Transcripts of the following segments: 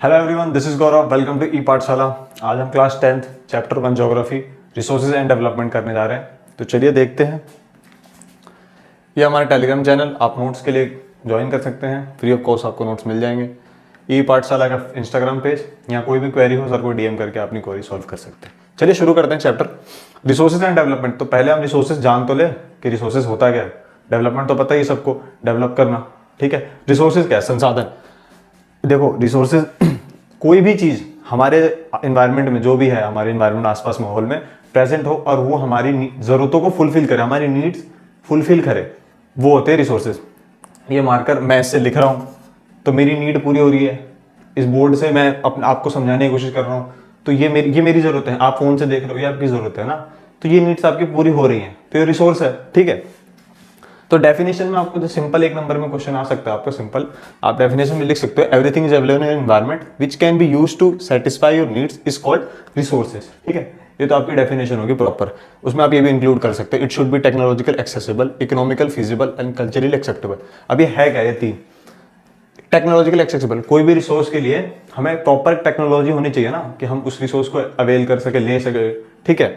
Hello everyone, this is Gaurav. Welcome to e Pathshala. आज हम class 10th chapter 1 geography resources and development करने जा रहे हैं। तो चलिए देखते हैं। ये हमारा टेलीग्राम चैनल, आप नोट्स के लिए ज्वाइन कर सकते हैं। फ्री ऑफ कॉस्ट आपको नोट्स मिल जाएंगे। ई पाठशाला का इंस्टाग्राम पेज, यहाँ कोई भी क्वेरी हो सर को डीएम करके अपनी क्वेरी सॉल्व कर सकते हैं। चलिए शुरू करते हैं चैप्टर रिसोर्सेज एंड डेवलपमेंट। तो पहले हम रिसोर्सेज जान तो ले कि रिसोर्सेज होता क्या है। डेवलपमेंट तो पता ही सबको, डेवलप करना, ठीक है। रिसोर्सेज क्या है? संसाधन। देखो रिसोर्सेज कोई भी चीज हमारे इन्वायरमेंट में जो भी है, हमारे इन्वायरमेंट आसपास माहौल में प्रेजेंट हो और वो हमारी जरूरतों को फुलफिल करे, हमारी नीड्स फुलफिल करे, वो होते हैं रिसोर्सेज। ये मार्कर मैं इससे लिख रहा हूँ तो मेरी नीड पूरी हो रही है। इस बोर्ड से मैं अपने आपको समझाने की कोशिश कर रहा हूँ तो ये मेरी जरूरत है। आप फोन से देख रहे हो, ये आपकी जरूरत है ना, तो ये नीड्स आपकी पूरी हो रही है, तो ये रिसोर्स है, ठीक है। तो डेफिनेशन में आपको जो सिंपल एक नंबर में क्वेश्चन आ सकता है, आपको सिंपल आप डेफिनेशन में लिख सकते हो, everything is available in environment which can be used to satisfy your needs is called resources, ठीक है। ये तो आपकी डेफिनेशन होगी प्रॉपर। उसमें आप ये भी इंक्लूड कर सकते हो, it should be technological accessible, economical feasible and culturally acceptable. अब ये है क्या? ये तीन। टेक्नोलॉजिकल एक्सेसिबल, कोई भी रिसोर्स के लिए हमें प्रॉपर टेक्नोलॉजी होनी चाहिए ना, कि हम उस रिसोर्स को अवेल कर सके, ले सके, ठीक है,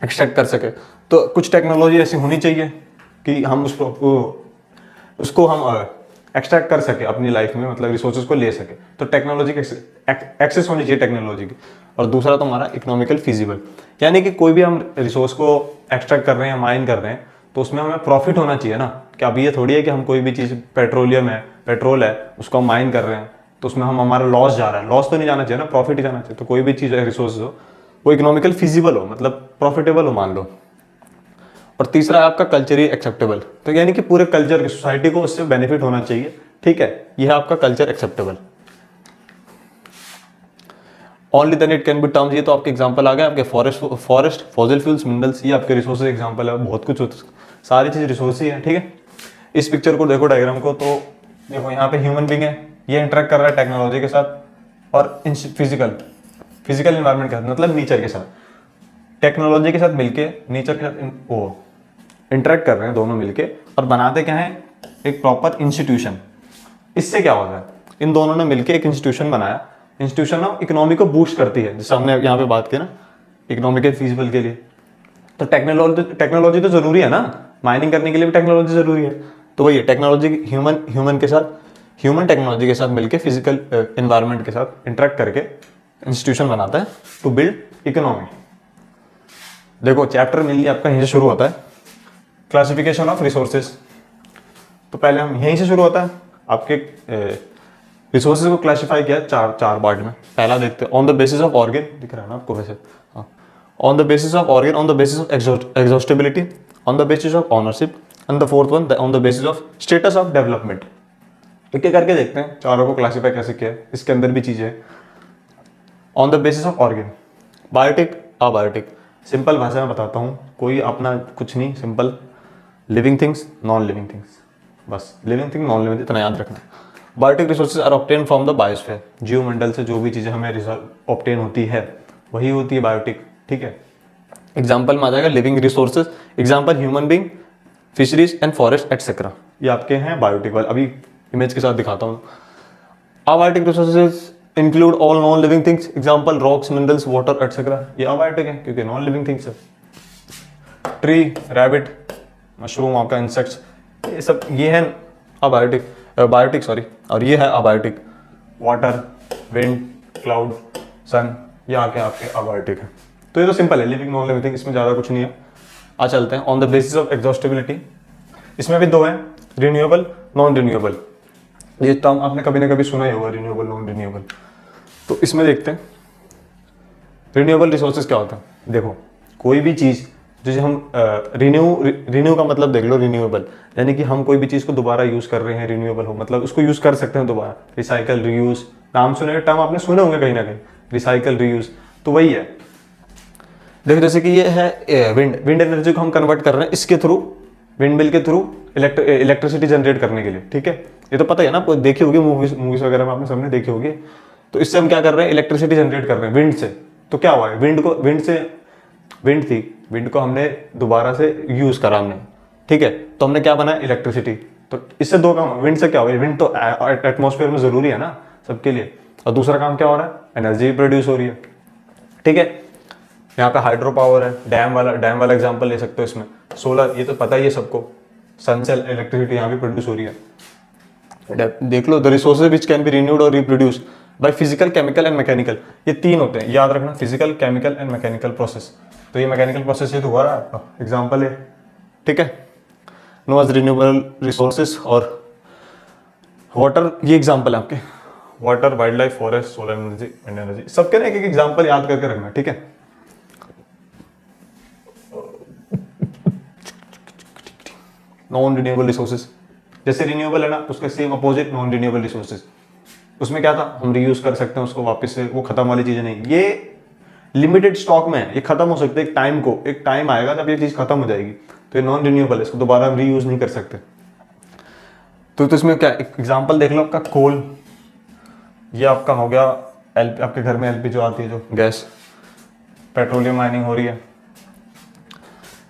एक्सट्रैक्ट कर सके। तो कुछ टेक्नोलॉजी ऐसी होनी चाहिए कि हम उसको हम एक्सट्रैक्ट कर सके अपनी लाइफ में, मतलब रिसोर्सेज को ले सके। तो टेक्नोलॉजी की एक्सेस होनी चाहिए टेक्नोलॉजी की। और दूसरा तो हमारा इकोनॉमिकल फीजिबल, यानी कि कोई भी हम रिसोर्स को एक्सट्रैक्ट कर रहे हैं, माइन कर रहे हैं, तो उसमें हमें प्रॉफिट होना चाहिए ना। कि अब ये थोड़ी है कि हम कोई भी चीज़, पेट्रोलियम है, पेट्रोल है, उसको हम माइन कर रहे हैं तो उसमें हमारा लॉस जा रहा है। लॉस तो नहीं जाना चाहिए ना, प्रॉफिट ही जाना चाहिए। तो कोई भी चीज़ रिसोर्स हो वो इकोनॉमिकल फीजिबल हो, मतलब प्रॉफिटेबल हो मान लो। और तीसरा है आपका कल्चरली एक्सेप्टेबल, तो यानी कि पूरे कल्चर की, सोसाइटी को उससे बेनिफिट होना चाहिए, ठीक है। यह है आपका culture acceptable. Only then it can be terms, ये तो आपके एग्जांपल आ गए आपके फॉरेस्ट, फॉसिल फ्यूल्स, मिनरल्स, ये आपके रिसोर्सेज एग्जांपल है। बहुत कुछ होता है, सारी चीज रिसोर्स ही है, ठीक है। इस पिक्चर को देखो, डायग्राम को, तो देखो यहाँ पे ह्यूमन बीइंग है, ये इंटरेक्ट कर रहा है टेक्नोलॉजी के साथ और फिजिकल इन्वायरमेंट के साथ, मतलब नेचर के साथ। टेक्नोलॉजी के साथ मिलके नेचर के साथ वो इंटरेक्ट कर रहे हैं दोनों मिलके, और बनाते क्या है, एक प्रॉपर इंस्टीट्यूशन। इससे क्या होता है, इन दोनों ने मिलके एक इंस्टीट्यूशन बनाया। इंस्टीट्यूशन ना इकोनॉमी को बूस्ट करती है, जैसे हमने यहाँ पे बात की ना, इकोनॉमिकल फीजिबल के लिए। तो टेक्नोलॉजी तो जरूरी है ना, माइनिंग करने के लिए भी टेक्नोलॉजी जरूरी है। तो वही है, टेक्नोलॉजी ह्यूमन के साथ, ह्यूमन टेक्नोलॉजी के साथ मिलकर फिजिकल एनवायरनमेंट के साथ इंटरेक्ट करके इंस्टीट्यूशन बनाता है टू बिल्ड इकोनॉमी। देखो चैप्टर मेनली आपका यहीं से शुरू होता है, क्लासिफिकेशन ऑफ रिसोर्सेज। तो पहले हम यहीं से शुरू होता है, आपके रिसोर्सेज को क्लासिफाई किया चार पार्ट में। पहला देखते हैं, on the basis of organ, दिख रहा है ना आपको वैसे, हाँ, on the basis of organ, on the basis of exhaustibility, on the basis of ownership, and the fourth one on the basis of status of development. एक एक करके देखते हैं चारों को क्लासीफाई कैसे किया है। इसके अंदर भी चीजें, on the basis of organ, biotic, abiotic. Simple भाषा में बताता हूँ, कोई अपना कुछ नहीं, simple, living things, non living things, बस लिविंग थिंग, नॉन लिविंग, इतना याद रखना। Biotic resources are obtained from the biosphere, जीवमंडल से जो भी चीजें हमें ऑब्टेन होती है वही होती है बायोटिक, ठीक है। एग्जाम्पल में आ जाएगा living resources, example human being, fisheries and forest etcetera, ये आपके हैं बायोटिक वाले। अभी इमेज के साथ दिखाता हूँ। Abiotic resources include all non living things, example rocks, minerals, water etcetera, ये अबायोटिक है क्योंकि नॉन लिविंग थिंग्स है। ट्री, रैबिट, मशरूम, आपका इंसेक्ट्स, ये सब ये है अबायोटिक, बायोटिक सॉरी, और ये है अबायोटिक, वाटर, विंड, क्लाउड, सन, ये आके आपके अबायोटिक है। तो ये तो सिंपल है, लिविंग नॉन लिविंग थिंग, इसमें ज़्यादा कुछ नहीं है। आ चलते हैं on the basis of exhaustibility. इसमें भी दो हैं, रिन्यूएबल, नॉन रिन्यूएबल। ये टर्म आपने कभी ना कभी सुना ही होगा, रिन्यूएबल, नॉन रिन्यूएबल। तो इसमें देखते हैं रिन्यूएबल रिसोर्सेज क्या होता है। देखो कोई भी चीज़ जैसे हम रिन्यू का मतलब देख लो, रिन्यूएबल यानी कि हम कोई भी चीज़ को दोबारा यूज़ कर रहे हैं, रिन्यूएबल हो मतलब उसको यूज़ कर सकते हैं दोबारा। रिसाइकल, रीयूज, नाम सुने, टर्म आपने सुने होंगे कहीं ना कहीं, रिसाइकल, रीयूज, तो वही है। देखो जैसे कि ये है विंड एनर्जी को हम कन्वर्ट कर रहे हैं इसके थ्रू, विंड मिल के थ्रू इलेक्ट्रिसिटी जनरेट करने के लिए, ठीक है। ये तो पता है ना, देखी होगी मूवीज वगैरह में आपने सबने देखी होगी। तो इससे हम क्या कर रहे हैं, इलेक्ट्रिसिटी जनरेट कर रहे हैं विंड से। तो क्या हुआ है, विंड को हमने दोबारा से यूज करा हमने, ठीक है, तो हमने क्या बनाया, इलेक्ट्रिसिटी। तो इससे दो काम, विंड से क्या हुआ, विंड तो एटमॉस्फेयर में जरूरी है ना सबके लिए, और दूसरा काम क्या हो रहा है, एनर्जी प्रोड्यूस हो रही है, ठीक है। यहाँ पे हाइड्रो पावर है, डैम वाला एग्जांपल ले सकते हो इसमें, सोलर, ये तो पता ही है सबको, सन से इलेक्ट्रिसिटी यहाँ भी प्रोड्यूस हो रही है। देख लो, the resources which can be renewed और reproduce by physical, chemical and mechanical, ये 3 होते हैं, याद रखना, physical, chemical and mechanical process. तो ये मैकेनिकल प्रोसेस ये तो हुआ रहा एग्जाम्पल है, ठीक है। नो एज रिन्यूएबल रिसोर्सेज और वाटर, ये एग्जाम्पल है आपके, water, wild life, forest, solar energy, wind energy, सबके ना एक एग्जाम्पल याद करके रखना, ठीक है। नॉन रिन्यूएबल रिसोर्सेज, जैसे रिन्यूएबल है ना, उसका same opposite non renewable resources. उसमें क्या था, हम रीयूज कर सकते हैं उसको वापस से, वो खत्म वाली चीजें नहीं, ये लिमिटेड स्टॉक में है, ये खत्म हो सकते हैं एक टाइम आएगा जब ये चीज खत्म हो जाएगी, तो ये नॉन रिन्यूएबल है, इसको दोबारा हम रीयूज नहीं कर सकते। तो इसमें क्या एग्जांपल देख लो, आपका कोल, ये आपका हो गया आपके घर में एलपी जो आती है, जो गैस, पेट्रोलियम माइनिंग हो रही है।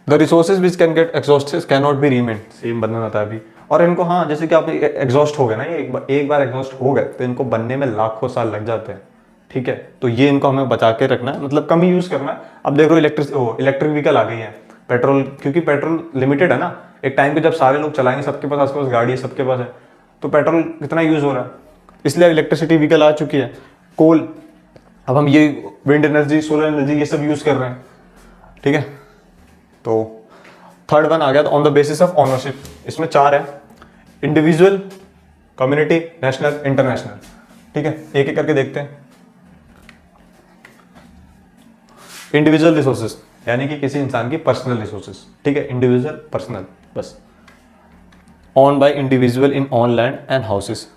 The resources which can get exhausted can not be remained, same बनना होता है अभी। और इनको, हाँ, जैसे कि आप एग्जॉस्ट हो गए ना, ये एक बार एग्जॉस्ट हो गए तो इनको बनने में लाखों साल लग जाते हैं, ठीक है। तो ये इनको हमें बचा के रखना है, मतलब कम ही यूज करना है। अब देखो इलेक्ट्रिक व्हीकल आ गई है, पेट्रोल, क्योंकि पेट्रोल लिमिटेड है ना, एक टाइम पे जब सारे लोग चलाएंगे, सबके पास आसपास गाड़ी है, सबके पास है, तो पेट्रोल कितना यूज हो रहा है, इसलिए इलेक्ट्रिसिटी व्हीकल आ चुकी है। कोल, अब हम ये विंड एनर्जी, सोलर एनर्जी, ये सब यूज कर रहे हैं, ठीक है। तो थर्ड वन आ गया, on the basis of ownership, इसमें 4 है, इंडिविजुअल, कम्युनिटी, नेशनल, इंटरनेशनल, ठीक है। एक एक करके देखते हैं। इंडिविजुअल रिसोर्सेज यानी कि किसी इंसान की पर्सनल रिसोर्सेज, ठीक है, इंडिविजुअल, पर्सनल, बस। On by individual in on land and houses,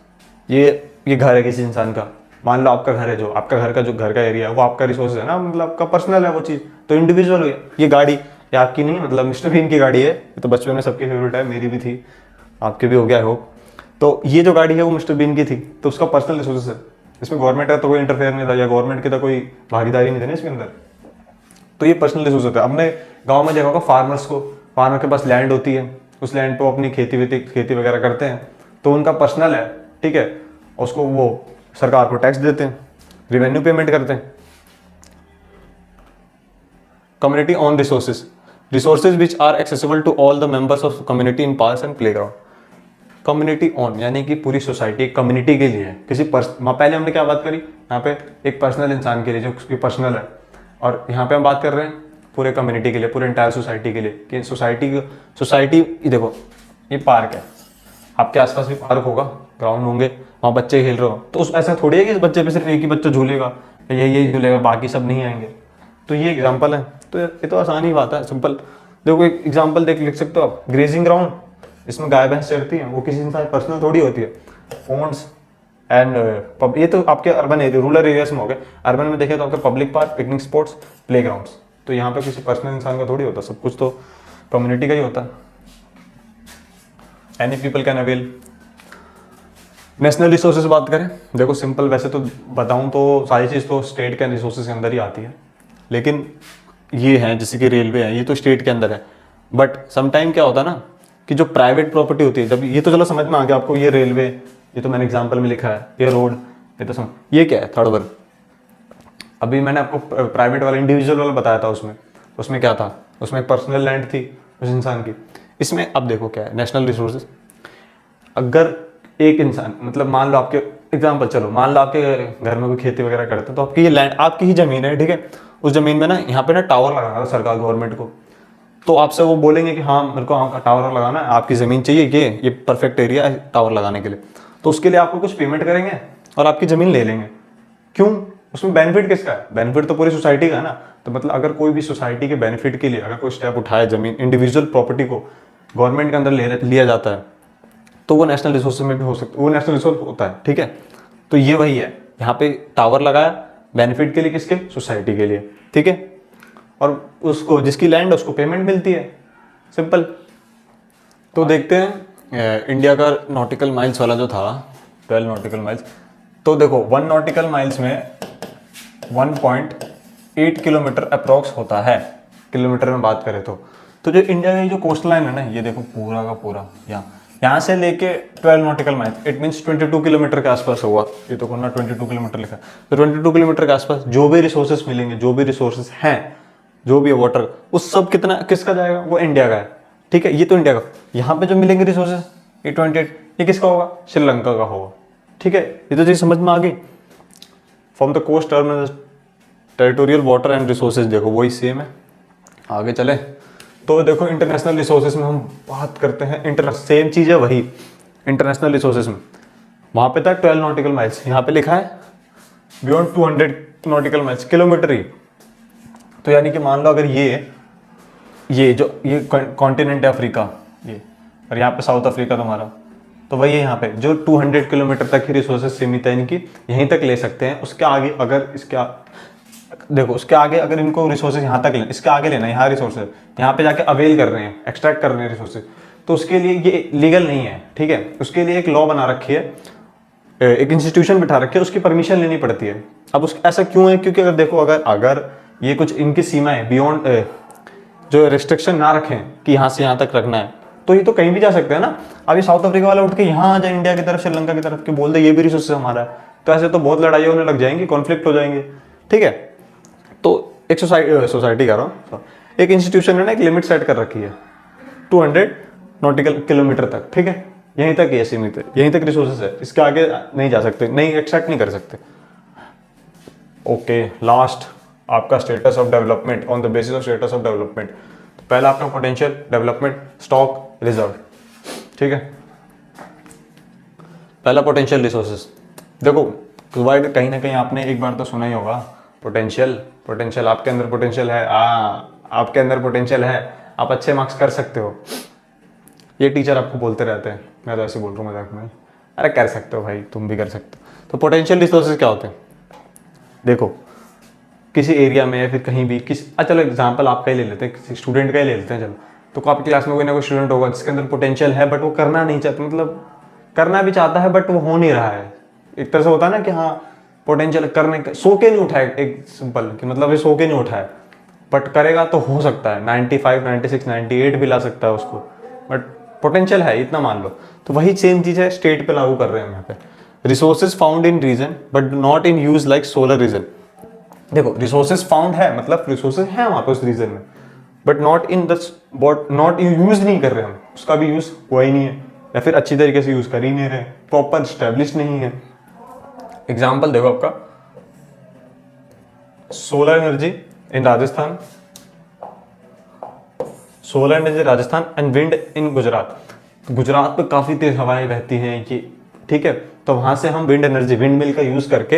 ये घर है किसी इंसान का, मान लो आपका घर है, जो आपका घर का एरिया है वो आपका रिसोर्स है ना, मतलब आपका पर्सनल है वो चीज, तो इंडिविजुअल हो गया। ये गाड़ी, ये आपकी नहीं, मतलब मिस्टर बीन की गाड़ी है, ये तो बचपन में सबकी फेवरेट है, मेरी भी थी, आपके भी हो गया हो। तो ये जो गाड़ी है वो मिस्टर बीन की थी, तो उसका पर्सनल रिसोर्सेज है, इसमें गवर्नमेंट का तो कोई इंटरफेयर नहीं था, या गवर्नमेंट की तो कोई भागीदारी नहीं थी ना इसके अंदर, तो ये पर्सनल रिसोर्स होता है। हमने गांव में देखा होगा फार्मर के पास लैंड होती है, उस लैंड पे अपनी खेती वगैरह करते हैं, तो उनका पर्सनल है, ठीक है, उसको वो सरकार को टैक्स देते हैं, रिवेन्यू पेमेंट करते हैं। Community own resources which are accessible to all the members of community in parks and playground. Community own यानी कि पूरी सोसाइटी कम्युनिटी के लिए है, पहले हमने क्या बात करी, यहाँ पे एक पर्सनल इंसान के लिए जो उसकी पर्सनल है, और यहाँ पे हम बात कर रहे हैं पूरे कम्युनिटी के लिए, पूरे एंटायर सोसाइटी के लिए, कि सोसाइटी देखो, ये पार्क है, आपके आसपास भी पार्क होगा, ग्राउंड होंगे, वहाँ बच्चे खेल रहे हो, तो ऐसा थोड़ी है कि इस बच्चे पे सिर्फ एक ही बच्चा झूलेगा, यही झूलेगा, बाकी सब नहीं आएंगे। तो ये एग्जाम्पल है, तो ये तो आसान ही बात है, सिंपल। देखो एक एग्जाम्पल लिख सकते हो आप, ग्रेजिंग ग्राउंड, इसमें गाय भैंस चरती है, वो किसी इंसान पर्सनल थोड़ी होती है। पॉन्ड्स एंड ये तो आपके अर्बन एरिया, रूरल एरियाज में हो गए। अर्बन में देखें तो आपके public park, picnic spots, playgrounds, तो यहाँ पे किसी पर्सनल इंसान का थोड़ी होता, सब कुछ तो कम्युनिटी का ही होता है। Any people can avail. National resources बात करें, देखो सिंपल, वैसे तो बताऊं तो सारी चीज़ तो स्टेट के रिसोर्सेज के अंदर ही आती है, लेकिन ये है जैसे कि रेलवे है, ये तो स्टेट के अंदर है, बट समटाइम क्या होता है ना कि जो प्राइवेट प्रॉपर्टी होती है, जब ये तो चलो समझ में आ गया आपको, ये रेलवे, ये तो मैंने एग्जांपल में लिखा है, ये रोड, ये तो समझ, ये क्या है थर्ड वन। अभी मैंने आपको प्राइवेट वाला, इंडिविजुअल वाला बताया था, उसमें क्या था, उसमें एक पर्सनल लैंड थी उस इंसान की। इसमें अब देखो क्या है, नेशनल रिसोर्सेज। अगर एक इंसान, मतलब मान लो आपके एग्जाम्पल, चलो मान लो आपके घर में कोई खेती वगैरह करते हैं, तो आपकी ये लैंड, आपकी ही जमीन है, ठीक है, उस जमीन में ना यहाँ पे ना टावर लगाना है सरकार गवर्नमेंट को, तो आपसे वो बोलेंगे कि हाँ मेरे को टावर लगाना है, आपकी ज़मीन चाहिए, ये परफेक्ट एरिया है टावर लगाने के लिए, तो उसके लिए आपको कुछ पेमेंट करेंगे और आपकी ज़मीन ले लेंगे। क्यों? उसमें बेनिफिट किसका है? बेनिफिट तो पूरी सोसाइटी का है ना। तो मतलब अगर कोई भी सोसाइटी के बेनिफिट के लिए अगर कोई स्टेप उठाए, जमीन इंडिविजुअल प्रॉपर्टी को गवर्नमेंट के अंदर लिया जाता है, तो वो नेशनल रिसोर्स में भी हो सकता है, वो नेशनल रिसोर्स होता है, ठीक है। तो ये वही है, यहाँ पे टावर लगाया बेनिफिट के लिए, किसके? सोसाइटी के लिए, ठीक है। और उसको जिसकी लैंड है उसको पेमेंट मिलती है, सिंपल। तो देखते हैं इंडिया का नॉटिकल माइल्स वाला जो था 12 नॉटिकल माइल्स, तो देखो 1 नॉटिकल माइल्स में 1.8 किलोमीटर अप्रोक्स होता है, किलोमीटर में बात करें तो जो इंडिया की जो कोस्ट लाइन है ना, ये देखो पूरा का पूरा यहाँ यहाँ से लेके 12 nautical mile, it means 22 kilometre के आसपास होगा। ये तो करना 22 किलोमीटर लिखा है, तो 22 किलोमीटर के आसपास जो भी रिसोर्सेज मिलेंगे, जो भी रिसोर्सेज हैं, जो भी है वाटर, उस सब कितना किसका जाएगा, वो इंडिया का है। ठीक है, ये तो इंडिया का। यहाँ पे जो मिलेंगे रिसोर्सेज E28, ये किसका होगा, श्रीलंका का होगा। ठीक है, ये तो चीज समझ में आ गई। From the coast terminal territorial water and resources, देखो वही सेम है। आगे चले तो देखो इंटरनेशनल रिसोर्सेज में हम बात करते हैं, सेम चीज है वही इंटरनेशनल रिसोर्सेज में। वहां पे था 12 नॉटिकल माइल्स, यहाँ पे लिखा है बियॉन्ड 200 नॉटिकल माइल्स, किलोमीटर ही। तो यानी कि मान लो अगर ये जो ये कॉन्टिनेंट है अफ्रीका, ये, और यहाँ पे साउथ अफ्रीका तुम्हारा, तो वही है यहाँ पे जो 200 किलोमीटर तक ही रिसोर्सेज सीमित है इनकी, यहीं तक ले सकते हैं। उसके आगे अगर देखो उसके आगे अगर इनको रिसोर्सेज यहाँ तक लेना, इसके आगे लेना, यहाँ रिसोर्सेज यहाँ पे जाके अवेल कर रहे हैं, एक्सट्रैक्ट कर रहे हैं रिसोर्सेज, तो उसके लिए ये लीगल नहीं है। ठीक है, उसके लिए एक लॉ बना रखी है, एक इंस्टीट्यूशन बिठा रखी है, उसकी परमिशन लेनी पड़ती है। अब उस ऐसा क्यों है, क्योंकि अगर देखो अगर ये कुछ इनकी सीमाएं बियॉन्ड जो रिस्ट्रिक्शन ना रखें कि यहाँ से यहाँ तक रखना है, तो ये तो कहीं भी जा सकते हैं ना। अब ये साउथ अफ्रीका वाला उठ के यहाँ आ जाए इंडिया की तरफ, श्रीलंका की तरफ, के बोल दे ये भी रिसोर्सेज हमारा है, तो ऐसे तो बहुत लड़ाई होने लग जाएंगी, कॉन्फ्लिक्ट हो जाएंगे। ठीक है, तो एक सोसाइटी कह रहा हूँ, एक इंस्टीट्यूशन ने ना एक लिमिट सेट कर रखी है 200 नॉटिकल किलोमीटर तक। ठीक है, यहीं तक ये सीमित है, यहीं तक रिसोर्सेज है, इसके आगे नहीं जा सकते, नहीं एक्सट्रैक्ट नहीं कर सकते। ओके, लास्ट आपका status of development, on the basis of status of development. पहला आपका पोटेंशियल, डेवलपमेंट, स्टॉक, रिजर्व। ठीक है, पहला पोटेंशियल रिसोर्सेज। देखो प्रोवाइड, कहीं ना कहीं आपने एक बार तो सुना ही होगा, पोटेंशियल आपके अंदर पोटेंशियल है, आपके अंदर पोटेंशियल है, आप अच्छे मार्क्स कर सकते हो। ये टीचर आपको बोलते रहते हैं, मैं तो ऐसे बोल रहा हूँ मजाक में, अरे कर सकते हो भाई, तुम भी कर सकते हो। तो पोटेंशियल रिसोर्सेज क्या होते हैं, देखो किसी एरिया में या फिर कहीं भी चलो एग्जांपल आपका ही ले लेते हैं, किसी स्टूडेंट का ही ले लेते हैं। चलो, तो आपकी क्लास में कोई ना कोई स्टूडेंट होगा जिसके अंदर पोटेंशियल है, बट वो करना नहीं चाहता, मतलब करना भी चाहता है बट वो हो नहीं रहा है। एक तरह से होता है ना कि हाँ पोटेंशियल करने का, सो के नहीं उठाए, एक सिंपल कि मतलब ये सो के नहीं उठाए, बट करेगा तो हो सकता है 95, 96, 98 भी ला सकता है उसको, बट पोटेंशियल है इतना मान लो। तो वही सेम चीज है, स्टेट पे लागू कर रहे हैं हम यहाँ पे। Resources found in region but not in use like solar region. देखो रिसोर्सेज फाउंड है, मतलब रिसोर्सेज है वहां पे उस रीजन में, बट नॉट यूज नहीं कर रहे हम, उसका भी यूज हुआ ही नहीं है, या फिर अच्छी तरीके से यूज कर ही नहीं रहे, प्रॉपर स्टैब्लिश नहीं है। एग्जाम्पल देखो आपका solar energy in Rajasthan, and wind in Gujarat. Gujarat पे काफी तेज हवाएं बहती हैं ये, ठीक है, तो वहां से हम विंड एनर्जी, विंड मिल का यूज करके,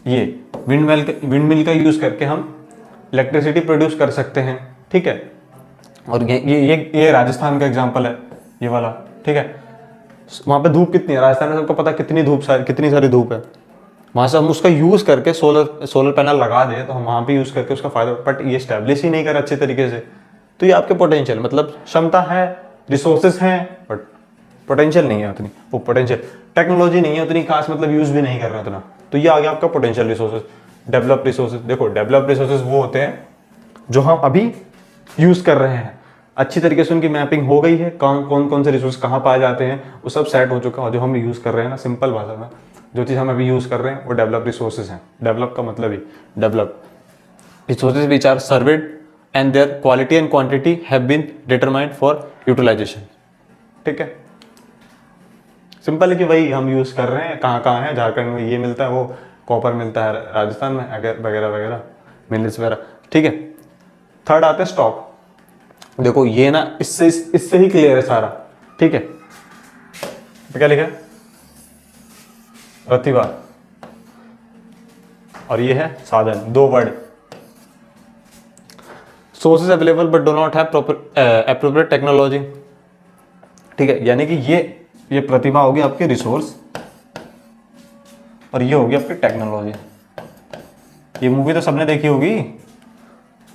ये विंड मिल का यूज करके हम इलेक्ट्रिसिटी प्रोड्यूस कर सकते हैं। ठीक है, और ये राजस्थान का एग्जांपल है ये वाला। ठीक है, वहां पे धूप कितनी है, राजस्थान में सबको पता कितनी सारी धूप है, वहां से हम उसका यूज करके सोलर पैनल लगा दे तो हम वहां पे यूज करके उसका फायदा, बट ये स्टैब्लिश ही नहीं कर अच्छे तरीके से। तो ये आपके पोटेंशियल, मतलब क्षमता है, रिसोर्सेस हैं, बट पोटेंशियल नहीं है उतनी, वो पोटेंशियल टेक्नोलॉजी नहीं है उतनी खास, मतलब यूज भी नहीं कर रहे उतना, तो ये आ गया आपका पोटेंशियल रिसोर्सेज। डेवलप रिसोर्सेज, देखो डेवलप रिसोर्सेज वो होते हैं जो हम अभी यूज कर रहे हैं, अच्छी तरीके से उनकी मैपिंग हो गई है, कौन कौन से रिसोर्स कहाँ पाए जाते हैं, वो सब सेट हो चुका है, जो हम यूज कर रहे हैं ना, सिंपल भाषा में जो चीज़ हम अभी यूज कर रहे हैं वो डेवलप रिसोर्सेज हैं। डेवलप का मतलब ही develop resources which are surveyed and their quality and quantity have been determined for utilization. ठीक है, सिंपल है कि वही हम यूज कर रहे हैं, कहाँ है, झारखंड में ये मिलता है, वो कॉपर मिलता है राजस्थान में वगैरह वगैरह, मिनरल्स वगैरह। ठीक है, थर्ड आता है स्टॉक। देखो ये ना इससे ही क्लियर है सारा। ठीक है, तो क्या लिखा है, प्रतिभा, और ये है साधन, दो word. Sources available but do not have appropriate technology. ठीक है, यानी कि ये प्रतिभा होगी आपकी रिसोर्स, और ये होगी आपकी टेक्नोलॉजी। ये मूवी तो सबने देखी होगी,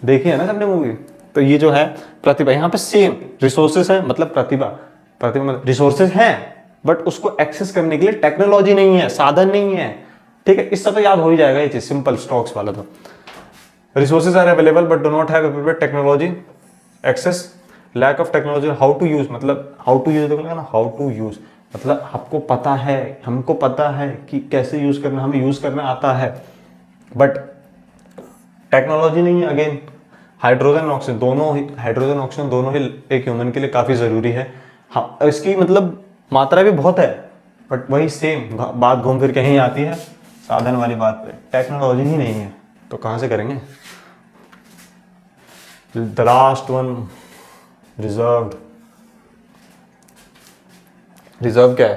देखी है ना सबने मूवी। तो ये जो है प्रतिभा, यहाँ पे सेम रिसोर्सेज है, मतलब प्रतिभा मतलब रिसोर्सेज हैं बट उसको एक्सेस करने के लिए टेक्नोलॉजी नहीं है, साधन नहीं है। ठीक है, इससे तो याद हो ही जाएगा ये चीज, सिंपल स्टॉक्स वाला। तो resources are available but do not have appropriate technology access lack of technology, how to use, मतलब हाउ टू यूज देखो ना, हाउ टू यूज मतलब आपको पता है, हमको पता है कि कैसे यूज करना, हमें यूज करना आता है, बट टेक्नोलॉजी नहीं है। अगेन हाइड्रोजन ऑक्सीजन दोनों ही, हाइड्रोजन ऑक्सीजन दोनों ही एक ह्यूमन के लिए काफ़ी ज़रूरी है। हाँ, इसकी मतलब मात्रा भी बहुत है, बट वही सेम बात घूम फिर के यहीं आती है साधन वाली बात पे, टेक्नोलॉजी ही नहीं है तो कहाँ से करेंगे। The last one, reserved. Reserve क्या है?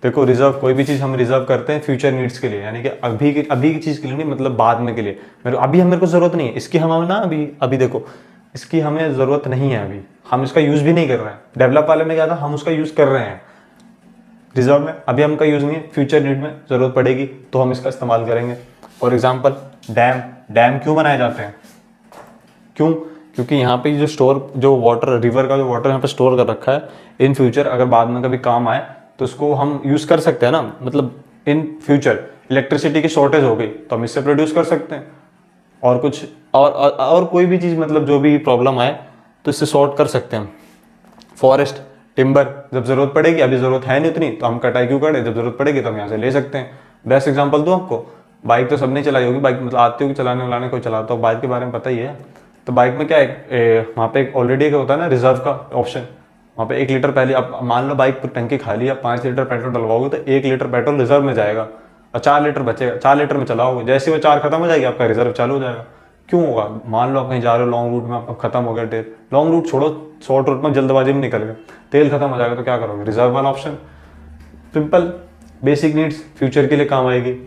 देखो रिजर्व, कोई भी चीज़ हम रिजर्व करते हैं फ्यूचर नीड्स के लिए, यानी कि अभी की चीज़ के लिए नहीं, मतलब बाद में के लिए। मेरे को ज़रूरत नहीं है इसकी, हम ना अभी अभी देखो इसकी हमें ज़रूरत नहीं है, अभी हम इसका यूज़ भी नहीं कर रहे हैं। डेवलप वाले में क्या था, हम उसका यूज़ कर रहे हैं। रिजर्व में अभी हमका यूज़ नहीं है, फ्यूचर नीड में ज़रूरत पड़ेगी तो हम इसका इस्तेमाल करेंगे। फॉर एग्जाम्पल डैम, डैम क्यों बनाए जाते हैं? क्यों? क्योंकि यहाँ पे जो वाटर, रिवर का जो वाटर यहाँ पे स्टोर कर रखा है, इन फ्यूचर अगर बाद में कभी काम आए तो इसको हम यूज़ कर सकते हैं ना। मतलब इन फ्यूचर इलेक्ट्रिसिटी की शॉर्टेज हो गई तो हम इससे प्रोड्यूस कर सकते हैं, और कुछ और कोई भी चीज़, मतलब जो भी प्रॉब्लम आए तो इससे सॉर्ट कर सकते हैं। फॉरेस्ट, टिम्बर, जब ज़रूरत पड़ेगी, अभी ज़रूरत है नहीं उतनी तो हम कटाई क्यों करें, जब ज़रूरत पड़ेगी तो हम यहाँ से ले सकते हैं। बेस्ट एग्जांपल दूँ आपको, बाइक तो सबने चलाई होगी, बाइक मतलब आती होगी चलाने वालाने, कोई चलाता हो, बाइक के बारे में पता ही है। तो बाइक में क्या है, वहाँ पे ऑलरेडी एक होता है ना रिजर्व का ऑप्शन, वहाँ पे 1 लीटर पहले, आप मान लो बाइक पर टंकी खाली है, 5 लीटर पेट्रोल डलवाओगे तो 1 लीटर पेट्रोल रिजर्व में जाएगा और 4 लीटर बचेगा। 4 लीटर में चलाओगे, जैसे वो 4 खत्म हो जाएगी आपका रिजर्व चालू हो जाएगा। क्यों होगा? मान लो आप कहीं जा रहे हो लॉन्ग रूट में, आपका खत्म हो गया तेल, लॉन्ग रूट छोड़ो, शॉर्ट रूट में जल्दबाजी में निकल गए, तेल खत्म हो जाएगा तो क्या करोगे? रिजर्व वाला option. Simple, basic needs future के लिए काम आएगी।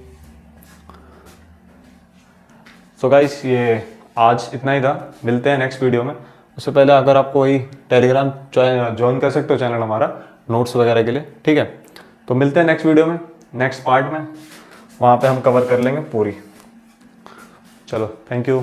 सो गाइस, ये आज इतना ही था, मिलते हैं नेक्स्ट वीडियो में। उससे पहले अगर आपको वही टेलीग्राम ज्वाइन कर सकते हो चैनल हमारा, नोट्स वगैरह के लिए, ठीक है। तो मिलते हैं नेक्स्ट वीडियो में, नेक्स्ट पार्ट में, वहाँ पे हम कवर कर लेंगे पूरी। चलो, थैंक यू।